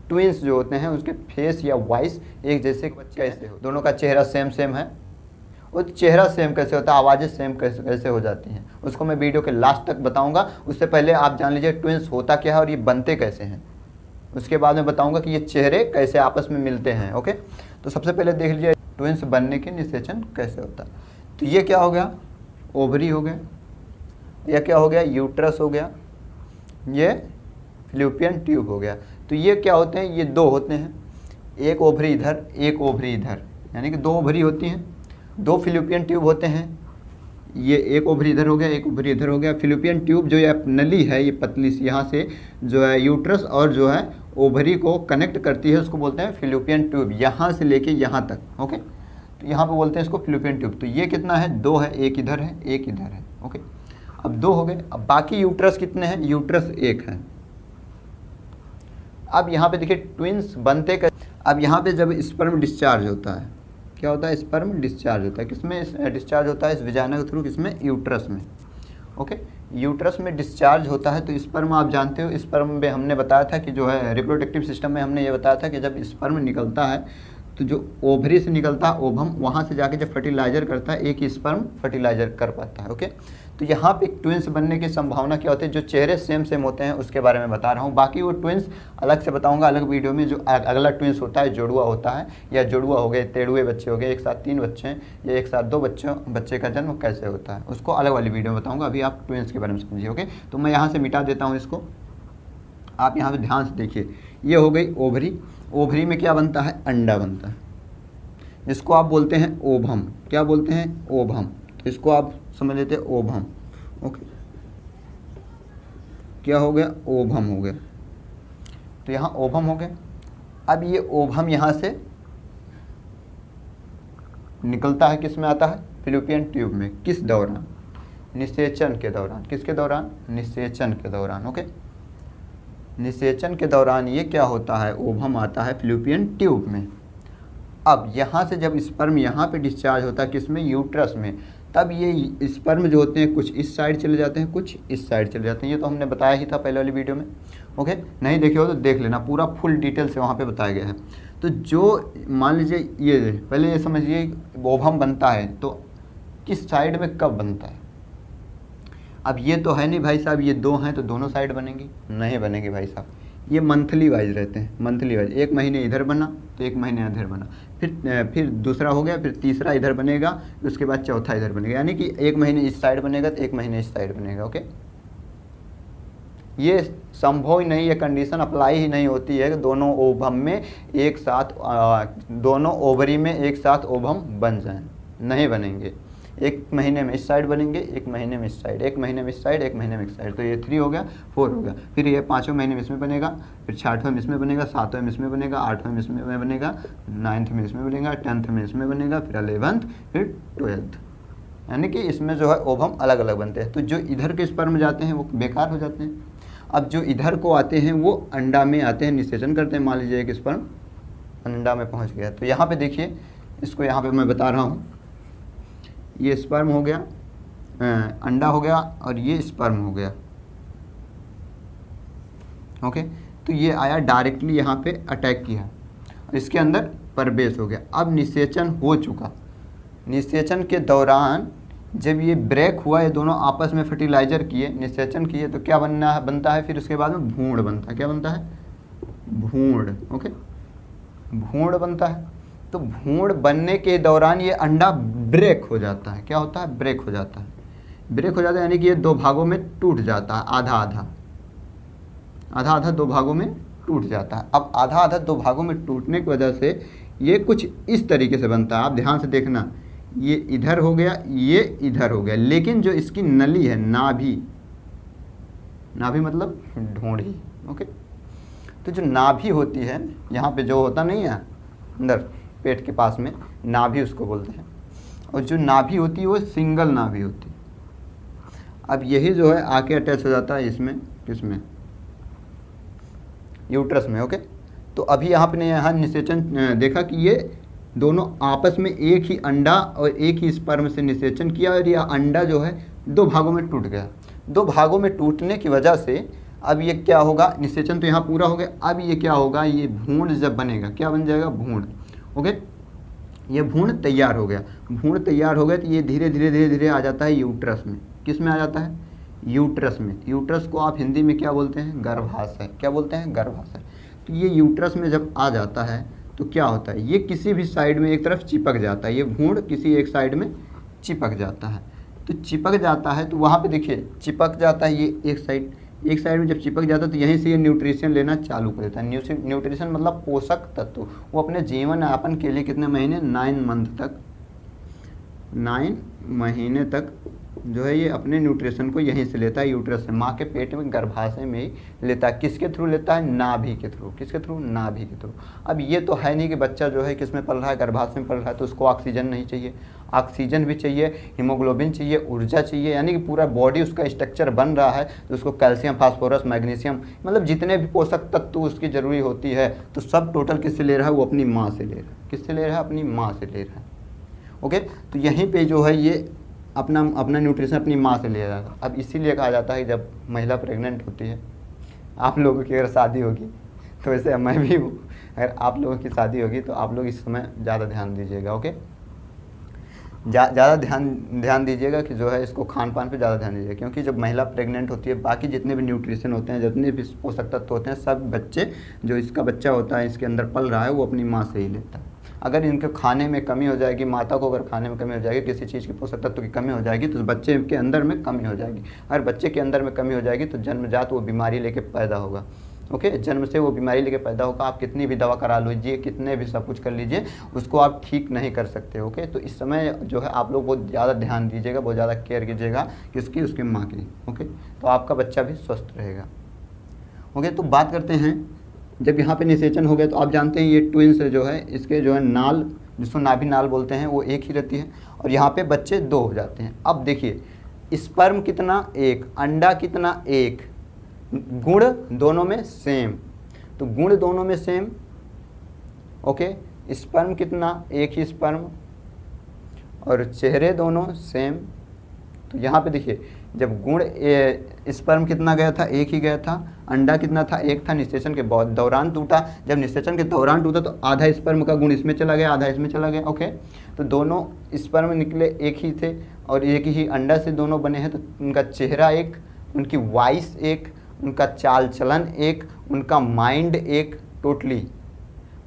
Twins जो होते हैं उसके फेस या वॉइस एक जैसे कैसे हो, दोनों का चेहरा सेम सेम है, और चेहरा सेम कैसे होता है, आवाज़ें सेम कैसे कैसे हो जाती हैं, उसको मैं वीडियो के लास्ट तक बताऊंगा। उससे पहले आप जान लीजिए ट्विंस होता क्या है और ये बनते कैसे हैं। उसके बाद मैं बताऊंगा कि ये चेहरे कैसे आपस में मिलते हैं। ओके, तो सबसे पहले देख लीजिए ट्विंस बनने के निषेचन कैसे होता है। तो ये क्या हो गया, ओवरी हो गया, यह क्या हो गया, यूट्रस हो गया, ये फिलिपियन ट्यूब हो गया। तो ये क्या होते हैं, ये दो होते हैं, एक ओवरी इधर एक ओवरी इधर, यानी कि दो ओवरी होती हैं, दो फिलिपियन ट्यूब होते हैं। ये एक ओवरी इधर हो गया, एक ओवरी इधर हो गया। फिलिपियन ट्यूब जो ये नली है, ये पतली सी, यहाँ से जो है यूट्रस और जो है ओवरी को कनेक्ट करती है, उसको बोलते हैं फिलिपियन ट्यूब, यहाँ से लेके यहाँ तक। ओके, तो यहाँ पे बोलते हैं इसको फिलिपियन ट्यूब। तो ये कितना है, दो है, एक इधर है एक इधर है। ओके, अब दो हो गए। अब बाकी यूट्रस कितने हैं, यूट्रस एक है। अब यहाँ पे देखिए ट्विंस बनते अब यहाँ पे जब स्पर्म डिस्चार्ज होता है, क्या होता है, स्पर्म डिस्चार्ज होता है, किसमें डिस्चार्ज होता है, इस विजाना के थ्रू, किसमें, यूट्रस में। ओके, यूट्रस में डिस्चार्ज होता है। तो स्पर्म आप जानते हो, स्पर्म में हमने बताया था कि जो है रिप्रोडक्टिव सिस्टम में हमने ये बताया था कि जब स्पर्म निकलता है तो जो ओवरी से निकलता है ओवम, वहाँ से जाके जब फर्टिलाइजर करता है, एक ही स्पर्म फर्टिलाइजर कर पाता है। ओके, तो यहाँ पे ट्विंस बनने की संभावना क्या होती है, जो चेहरे सेम सेम होते हैं उसके बारे में बता रहा हूँ। बाकी वो ट्विंस अलग से बताऊँगा अलग वीडियो में। जो अगला ट्विंस होता है जोड़ुआ होता है, या जोड़ुआ हो गए, तेड़ुए बच्चे हो गए, एक साथ 3 बच्चे हैं या एक साथ 2 बच्चे का जन्म कैसे होता है, उसको अलग वाली वीडियो में बताऊँगा। अभी आप ट्विंस के बारे में समझिए। ओके, तो मैं यहाँ से मिटा देता हूँ इसको, आप यहाँ पर ध्यान से देखिए। ये हो गई ओवरी, ओवरी में क्या बनता है, अंडा बनता है, इसको आप बोलते हैं ओभम। क्या बोलते हैं, ओभम। तो इसको आप समझ लेते हैं ओभम। ओके, क्या हो गया, ओभम हो गया। तो यहाँ ओभम हो गया। अब ये ओभम यहाँ से निकलता है, किस में आता है, फिलिपियन ट्यूब में। किस दौरान, निषेचन के दौरान। किसके दौरान, निषेचन के दौरान। ओके, निषेचन के दौरान ये क्या होता है, ओभम आता है फिलिपियन ट्यूब में। अब यहाँ से जब स्पर्म यहाँ पे डिस्चार्ज होता है, किसमें, यूट्रस में, तब ये स्पर्म जो होते हैं कुछ इस साइड चले जाते हैं, कुछ इस साइड चले जाते हैं। ये तो हमने बताया ही था पहले वाली वीडियो में। ओके, नहीं देखे हो तो देख लेना, पूरा फुल डिटेल से वहाँ पे बताया गया है। तो जो मान लीजिए ये पहले ये समझिए ओवम बनता है तो किस साइड में कब बनता है। अब ये तो है नहीं भाई साहब, ये दो हैं तो दोनों साइड बनेंगी, नहीं बनेंगे भाई साहब। ये मंथली वाइज रहते हैं, मंथली वाइज। एक महीने इधर बना तो एक महीने इधर बना, फिर दूसरा हो गया, फिर तीसरा इधर बनेगा, उसके बाद चौथा इधर बनेगा, यानी कि एक महीने इस साइड बनेगा तो एक महीने इस साइड बनेगा। ओके, ये संभव ही नहीं, ये कंडीशन अप्लाई ही नहीं होती है कि दोनों ओवम में एक साथ दोनों ओवरी में एक साथ ओवम बन जाएं, नहीं बनेंगे। एक महीने में इस साइड बनेंगे, एक महीने में इस साइड, एक महीने में इस साइड, एक महीने में इस साइड। तो ये 3 हो गया, 4 हो गया। फिर ये 5वें महीने में इसमें बनेगा, फिर 6वें में इसमें बनेगा, 7वें में इसमें बनेगा, 8वें में इसमें बनेगा, 9th में इसमें बनेगा, 10th में इसमें बनेगा, फिर 11th, फिर 12th। यानी कि इसमें जो है ओवम अलग अलग बनते हैं। तो जो इधर के स्पर्म जाते हैं वो बेकार हो जाते हैं। अब जो इधर को आते हैं वो अंडा में आते हैं, निषेचन करते हैं। मान लीजिए एक स्पर्म अंडा में पहुँच गया, तो यहाँ पर देखिए, इसको यहाँ पर मैं बता रहा हूँ, ये स्पर्म हो गया, अंडा हो गया, और ये स्पर्म हो गया। ओके, तो ये आया डायरेक्टली यहाँ पे अटैक किया और इसके अंदर प्रवेश हो गया। अब निषेचन हो चुका, निषेचन के दौरान जब ये ब्रेक हुआ, ये दोनों आपस में फर्टिलाइजर किए, निषेचन किए, तो क्या बनता है, फिर उसके बाद में भ्रूण बनता है। क्या बनता है, भ्रूण। ओके, भ्रूण बनता है। तो भ्रूण बनने के दौरान ये अंडा ब्रेक हो जाता है। क्या होता है, ब्रेक हो जाता है। ब्रेक हो जाता है यानी कि ये 2 भागों में टूट जाता है, आधा आधा 2 भागों में टूट जाता है। अब आधा 2 भागों में टूटने की वजह से ये कुछ इस तरीके से बनता है। आप ध्यान से देखना, ये इधर हो गया, ये इधर हो गया, लेकिन जो इसकी नली है, नाभि मतलब ढूंढी। ओके, तो जो नाभि होती है, यहाँ पे जो होता नहीं है अंदर पेट के पास में, नाभि उसको बोलते हैं। और जो नाभि होती है वो सिंगल नाभि होती है। अब यही जो है आके अटैच हो जाता है इसमें, किसमें, यूट्रस में। ओके, तो अभी यहाँ निषेचन देखा कि ये दोनों आपस में एक ही अंडा और एक ही स्पर्म से निषेचन किया, और यह अंडा जो है 2 भागों में टूट गया। 2 भागों में टूटने की वजह से अब ये क्या होगा, निषेचन तो यहाँ पूरा हो गया। अब ये क्या होगा, ये भ्रूण जब बनेगा, क्या बन जाएगा, भ्रूण। ओके, ये भ्रूण तैयार हो गया। भ्रूण तैयार हो गया तो ये धीरे धीरे धीरे धीरे आ जाता है यूट्रस में। किस में आ जाता है, यूट्रस में। यूट्रस को आप हिंदी में क्या बोलते हैं, गर्भाशय। क्या बोलते हैं, गर्भाशय। तो ये यूट्रस में जब आ जाता है तो क्या होता है, ये किसी भी साइड में एक तरफ चिपक जाता है। ये भ्रूण किसी एक साइड में चिपक जाता है। तो चिपक जाता है तो वहाँ पे देखिए चिपक जाता है, ये एक साइड में जब चिपक जाता है तो यहीं से ये न्यूट्रिशन लेना चालू कर देता है। न्यूट्रिशन मतलब पोषक तत्व। वो अपने जीवन यापन के लिए कितने महीने, 9 महीने तक जो है ये अपने न्यूट्रिशन को यहीं से लेता है, यूट्रस से, माँ के पेट में, गर्भाशय में ही लेता है। किसके थ्रू लेता है, नाभि के थ्रू। किसके थ्रू, नाभि के थ्रू। अब ये तो है नहीं कि बच्चा जो है किस में पल रहा है, गर्भाशय में पल रहा है, तो उसको ऑक्सीजन नहीं चाहिए। ऑक्सीजन भी चाहिए, हीमोग्लोबिन चाहिए, ऊर्जा चाहिए, यानी कि पूरा बॉडी उसका स्ट्रक्चर बन रहा है तो उसको कैल्शियम, फास्फोरस, मैग्नीशियम, मतलब जितने भी पोषक तत्व उसकी जरूरी होती है, तो सब टोटल किससे ले रहा है, वो अपनी माँ से ले रहा है। किससे ले रहा है, अपनी माँ से ले रहा है। ओके, तो यहीं पे जो है ये अपना न्यूट्रिशन अपनी माँ से ले रहा है। अब इसीलिए कहा जाता है जब महिला प्रेग्नेंट होती है, आप लोगों की अगर शादी होगी तो वैसे मैं भी हूँ, अगर आप लोगों की शादी होगी तो आप लोग इस समय ज़्यादा ध्यान दीजिएगा। ओके, ज़्यादा ध्यान दीजिएगा कि जो है इसको खान पान पे ज़्यादा ध्यान दीजिएगा, क्योंकि जब महिला प्रेग्नेंट होती है बाकी जितने भी न्यूट्रिशन होते हैं, जितने भी पोषक तत्व होते हैं, सब बच्चे जो इसका बच्चा होता है इसके अंदर पल रहा है वो अपनी माँ से ही लेता है। अगर इनके खाने में कमी हो जाएगी, माता को अगर खाने में कमी हो जाएगी, किसी चीज़ की पोषक तत्व की कमी हो जाएगी, तो बच्चे के अंदर में कमी हो जाएगी। अगर बच्चे के अंदर में कमी हो जाएगी तो जन्मजात वो बीमारी लेके पैदा होगा। ओके, जन्म से वो बीमारी लेके पैदा होगा। आप कितनी भी दवा करा लीजिए, कितने भी सब कुछ कर लीजिए, उसको आप ठीक नहीं कर सकते। ओके, तो इस समय जो है आप लोग बहुत ज़्यादा ध्यान दीजिएगा, बहुत ज़्यादा केयर कीजिएगा किसकी, उसके माँ की। ओके, तो आपका बच्चा भी स्वस्थ रहेगा। ओके, तो बात करते हैं जब यहाँ पे निषेचन हो गया तो आप जानते हैं ये ट्विंस जो है इसके जो है नाल, जिसको नाभि नाल बोलते हैं, वो एक ही रहती है और यहाँ पे बच्चे 2 हो जाते हैं। अब देखिए स्पर्म कितना, 1, अंडा कितना, 1, गुण दोनों में सेम, तो गुण दोनों में सेम। ओके, स्पर्म कितना, 1 ही स्पर्म, और चेहरे दोनों सेम। तो यहाँ पे देखिए जब गुण स्पर्म कितना गया था, 1 ही गया था, अंडा कितना था, 1 था, निषेचन के दौरान टूटा। जब निषेचन के दौरान टूटा तो आधा स्पर्म का गुण इसमें चला गया, आधा इसमें चला गया। ओके, तो दोनों स्पर्म निकले 1 ही थे और 1 ही अंडा से दोनों बने हैं, तो उनका चेहरा 1, उनकी वॉइस 1, उनका चाल चलन 1, उनका माइंड 1, टोटली।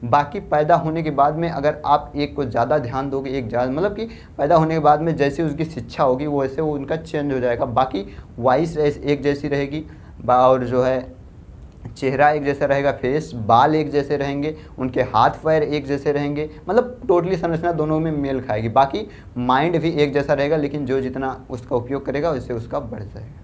बाकी पैदा होने के बाद में अगर आप एक को ज़्यादा ध्यान दोगे, एक ज़्यादा मतलब कि पैदा होने के बाद में जैसे उसकी शिक्षा होगी वो वैसे वो उनका चेंज हो जाएगा। बाकी वॉइस एक जैसी रहेगी और जो है चेहरा एक जैसा रहेगा, फेस, बाल एक जैसे रहेंगे, उनके हाथ पैर एक जैसे रहेंगे, मतलब टोटली संरचना दोनों में मेल खाएगी। बाकी माइंड भी एक जैसा रहेगा, लेकिन जो जितना उसका उपयोग करेगा उससे उसका बढ़ जाएगा।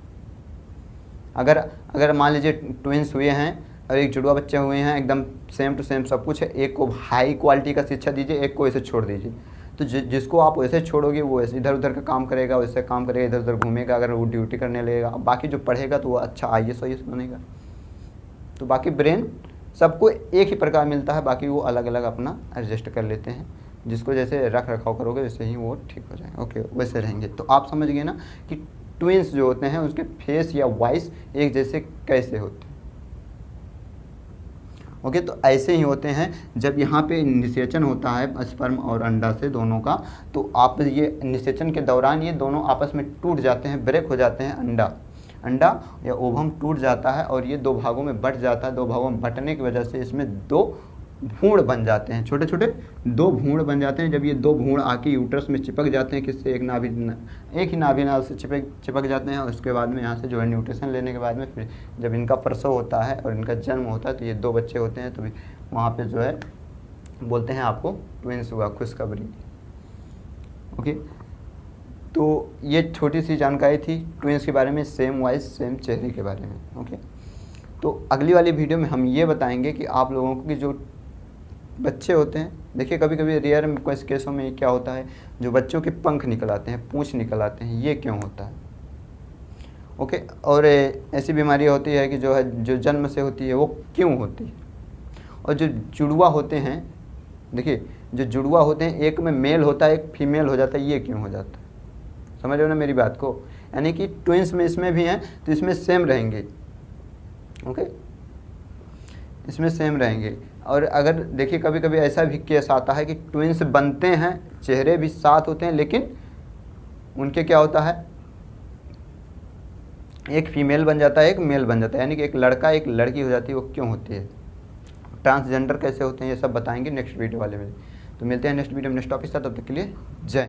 अगर मान लीजिए ट्विंस हुए हैं और एक जुड़वा बच्चे हुए हैं, एकदम सेम टू सेम सब कुछ है, एक को हाई क्वालिटी का शिक्षा दीजिए, एक को ऐसे छोड़ दीजिए, तो जिसको आप वैसे छोड़ोगे वो ऐसे इधर उधर का काम करेगा, वैसे काम करेगा, इधर उधर घूमेगा, अगर वो ड्यूटी करने लगेगा। बाकी जो पढ़ेगा तो वो अच्छा IAS बनेगा। तो बाकी ब्रेन सबको एक ही प्रकार मिलता है, बाकी वो अलग अलग अपना एडजस्ट कर लेते हैं। जिसको जैसे रख रखाव करोगे वैसे ही वो ठीक हो जाएगा। ओके, वैसे रहेंगे। तो आप समझ गए ना कि ट्विंस जो होते हैं उसके फेस या वॉइस एक जैसे कैसे होते हैं। ओके, तो ऐसे ही होते हैं जब यहाँ पे निषेचन होता है स्पर्म और अंडा से दोनों का, तो आप ये निषेचन के दौरान ये दोनों आपस में टूट जाते हैं, ब्रेक हो जाते हैं। अंडा या ओवम टूट जाता है और ये 2 भागों में बट जाता है। 2 भागों में बटने की वजह से इसमें 2 भ्रूण बन जाते हैं, छोटे छोटे 2 भ्रूण बन जाते हैं। जब ये 2 भ्रूण आके यूट्रस में चिपक जाते हैं, किससे, एक ही नाभि नाल से चिपक जाते हैं, और उसके बाद में यहाँ से जो है न्यूट्रिशन लेने के बाद में फिर जब इनका प्रसव होता है और इनका जन्म होता है तो ये 2 बच्चे होते हैं। तो वहाँ पे जो है बोलते हैं आपको ट्विंस हुआ, खुशखबरी। ओके, तो ये छोटी सी जानकारी थी ट्विंस के बारे में, सेम वॉइस सेम चेहरे के बारे में। ओके, तो अगली वाली वीडियो में हम ये बताएंगे कि आप लोगों को कि जो बच्चे होते हैं, देखिए कभी कभी रेयर में कुछ केसों में क्या होता है, जो बच्चों के पंख निकल आते हैं, पूंछ निकल आते हैं, ये क्यों होता है। ओके, और ऐसी बीमारी होती है कि जो है जो जन्म से होती है वो क्यों होती है। और जो जुड़वा होते हैं, देखिए जो जुड़वा होते हैं एक में मेल होता है, एक फीमेल हो जाता है, ये क्यों हो जाता है। समझ रहे हो ना मेरी बात को, यानी कि ट्विंस में इसमें भी हैं तो इसमें सेम रहेंगे, ओके, इसमें सेम रहेंगे। और अगर देखिए कभी कभी ऐसा भी केस आता है कि ट्विंस बनते हैं, चेहरे भी साथ होते हैं, लेकिन उनके क्या होता है, एक फीमेल बन जाता है, एक मेल बन जाता है, यानी कि एक लड़का एक लड़की हो जाती है। वो क्यों होती है, ट्रांसजेंडर कैसे होते हैं, ये सब बताएंगे नेक्स्ट वीडियो वाले में। तो मिलते हैं नेक्स्ट वीडियो में नेक्स्ट टॉपिक के साथ, तब तक के लिए जय।